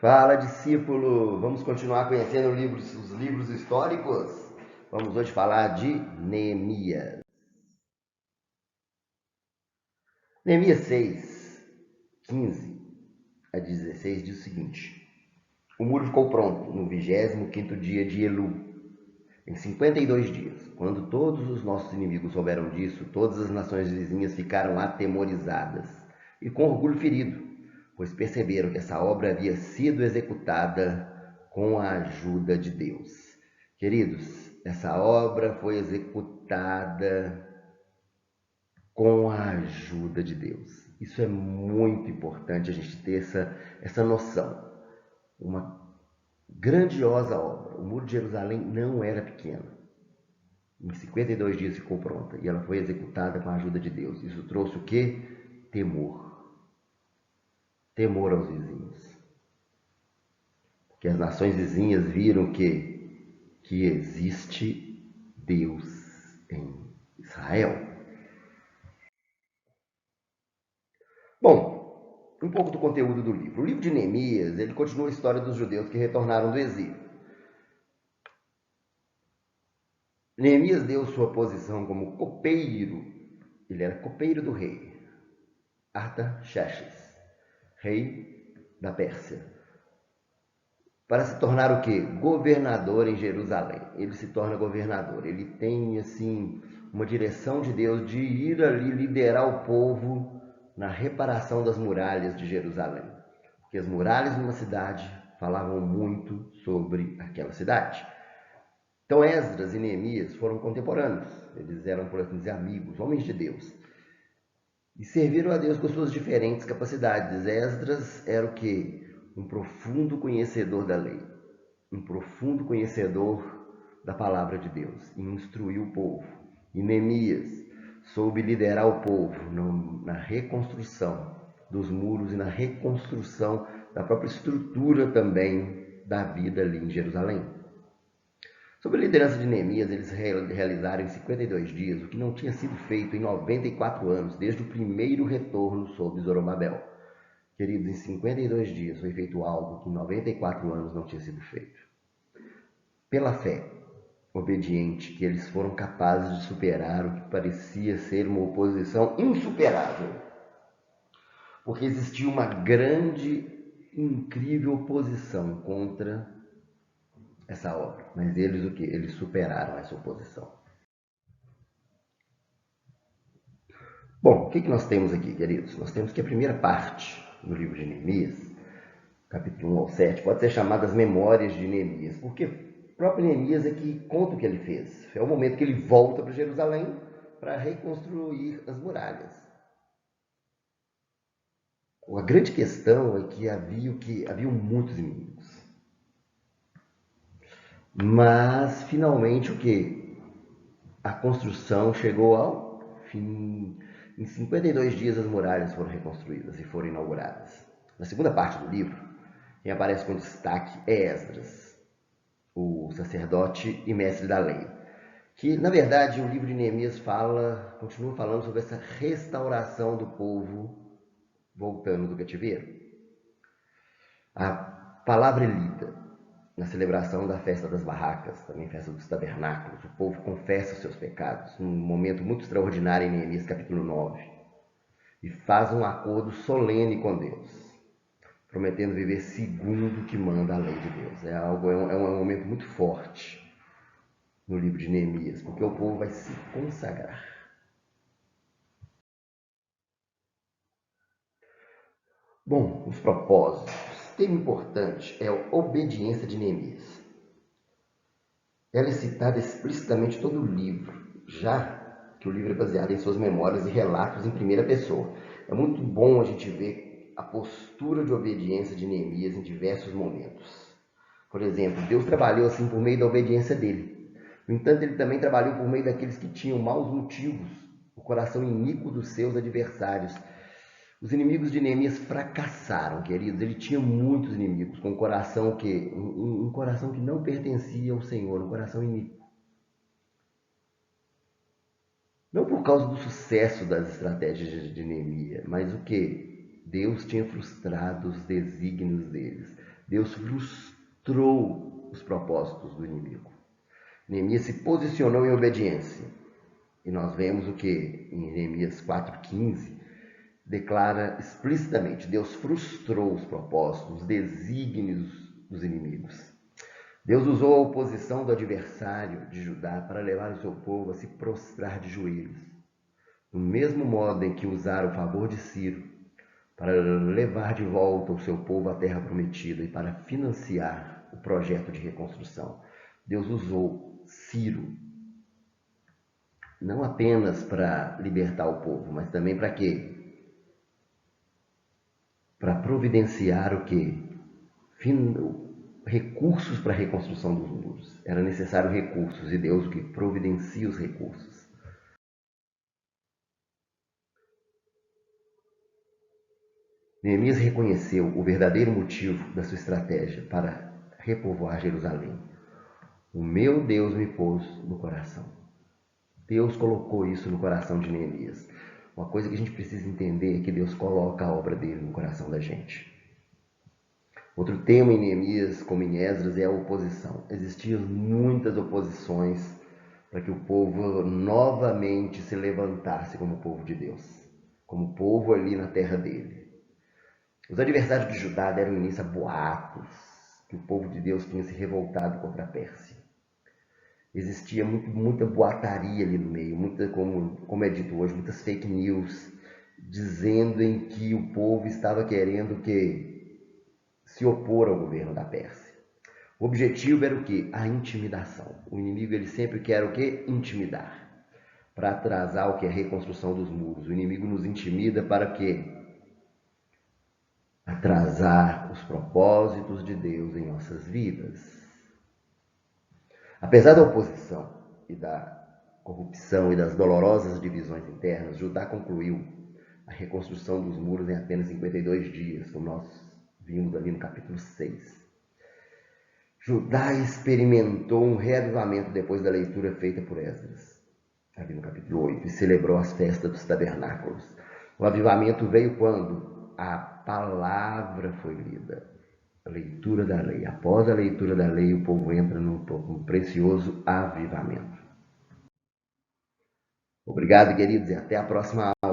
Fala, discípulo! Vamos continuar conhecendo os livros históricos? Vamos hoje falar de Neemias. Neemias 6, 15 a 16 diz o seguinte: O muro ficou pronto no 25º dia de Elu, em 52 dias. Quando todos os nossos inimigos souberam disso, todas as nações vizinhas ficaram atemorizadas e com orgulho ferido, pois perceberam que essa obra havia sido executada com a ajuda de Deus. Queridos, essa obra foi executada com a ajuda de Deus. Isso é muito importante a gente ter essa noção. Uma grandiosa obra. O Muro de Jerusalém não era pequeno. Em 52 dias ficou pronta e ela foi executada com a ajuda de Deus. Isso trouxe o quê? Temor. Temor aos vizinhos. Porque as nações vizinhas viram que existe Deus em Israel. Bom, um pouco do conteúdo do livro. O livro de Neemias, ele continua a história dos judeus que retornaram do exílio. Neemias deu sua posição como copeiro. Ele era copeiro do rei Artaxerxes, rei da Pérsia, para se tornar o quê? Governador em Jerusalém. Ele se torna governador. Ele tem, assim, uma direção de Deus de ir ali liderar o povo na reparação das muralhas de Jerusalém. Porque as muralhas de uma cidade falavam muito sobre aquela cidade. Então Esdras e Neemias foram contemporâneos. Eles eram, por assim dizer, amigos, homens de Deus. E serviram a Deus com suas diferentes capacidades. Esdras era o quê? Um profundo conhecedor da lei, um profundo conhecedor da palavra de Deus, e instruiu o povo. E Neemias soube liderar o povo na reconstrução dos muros e na reconstrução da própria estrutura também da vida ali em Jerusalém. Sob a liderança de Neemias, eles realizaram em 52 dias o que não tinha sido feito em 94 anos, desde o primeiro retorno sob Zorobabel. Queridos, em 52 dias foi feito algo que em 94 anos não tinha sido feito. Pela fé obediente, que eles foram capazes de superar o que parecia ser uma oposição insuperável. Porque existia uma grande, incrível oposição contra essa obra. Mas eles o que? Eles superaram essa oposição. Bom, o que nós temos aqui, queridos? Nós temos que a primeira parte do livro de Neemias, capítulo 1 ao 7, pode ser chamada as memórias de Neemias, porque o próprio Neemias é que conta o que ele fez. É o momento que ele volta para Jerusalém para reconstruir as muralhas. A grande questão é que haviam muitos inimigos. Mas, finalmente, o que? A construção chegou ao fim. Em 52 dias as muralhas foram reconstruídas e foram inauguradas. Na segunda parte do livro, quem aparece com destaque é Esdras, o sacerdote e mestre da lei. Que, na verdade, o livro de Neemias continua falando sobre essa restauração do povo voltando do cativeiro. A palavra é lida na celebração da festa das barracas, também festa dos tabernáculos. O povo confessa os seus pecados, num momento muito extraordinário em Neemias capítulo 9, e faz um acordo solene com Deus, prometendo viver segundo o que manda a lei de Deus. É um momento muito forte no livro de Neemias, porque o povo vai se consagrar. Bom, os propósitos. O tema importante é a obediência de Neemias. Ela é citada explicitamente em todo o livro, já que o livro é baseado em suas memórias e relatos em primeira pessoa. É muito bom a gente ver a postura de obediência de Neemias em diversos momentos. Por exemplo, Deus trabalhou assim por meio da obediência dele. No entanto, ele também trabalhou por meio daqueles que tinham maus motivos, o coração iníquo dos seus adversários. Os inimigos de Neemias fracassaram, queridos. Ele tinha muitos inimigos, com um coração um coração que não pertencia ao Senhor, um coração iníquo. Não por causa do sucesso das estratégias de Neemias, mas o que? Deus tinha frustrado os desígnios deles. Deus frustrou os propósitos do inimigo. Neemias se posicionou em obediência. E nós vemos o que em Neemias 4,15 declara explicitamente: Deus frustrou os propósitos, os desígnios dos inimigos. Deus usou a oposição do adversário de Judá para levar o seu povo a se prostrar de joelhos, do mesmo modo em que usaram o favor de Ciro para levar de volta o seu povo à terra prometida e para financiar o projeto de reconstrução. Deus usou Ciro não apenas para libertar o povo, mas também para quê? Para providenciar o quê? Recursos para a reconstrução dos muros. Era necessário recursos, e Deus o que providencia os recursos. Neemias reconheceu o verdadeiro motivo da sua estratégia para repovoar Jerusalém. O meu Deus me pôs no coração. Deus colocou isso no coração de Neemias. Uma coisa que a gente precisa entender é que Deus coloca a obra dele no coração da gente. Outro tema em Neemias, como em Esdras, é a oposição. Existiam muitas oposições para que o povo novamente se levantasse como povo de Deus, como povo ali na terra dele. Os adversários de Judá deram início a boatos que o povo de Deus tinha se revoltado contra a Pérsia. Existia muita boataria ali no meio, como é dito hoje, muitas fake news, dizendo em que o povo estava querendo se opor ao governo da Pérsia. O objetivo era o quê? A intimidação. O inimigo ele sempre quer o quê? Intimidar. Para atrasar o que? A reconstrução dos muros. O inimigo nos intimida para quê? Atrasar os propósitos de Deus em nossas vidas. Apesar da oposição e da corrupção e das dolorosas divisões internas, Judá concluiu a reconstrução dos muros em apenas 52 dias, como nós vimos ali no capítulo 6. Judá experimentou um reavivamento depois da leitura feita por Esdras, ali no capítulo 8, e celebrou as festas dos tabernáculos. O avivamento veio quando a palavra foi lida. A leitura da lei. Após a leitura da lei, o povo entra num precioso avivamento. Obrigado, queridos, e até a próxima aula.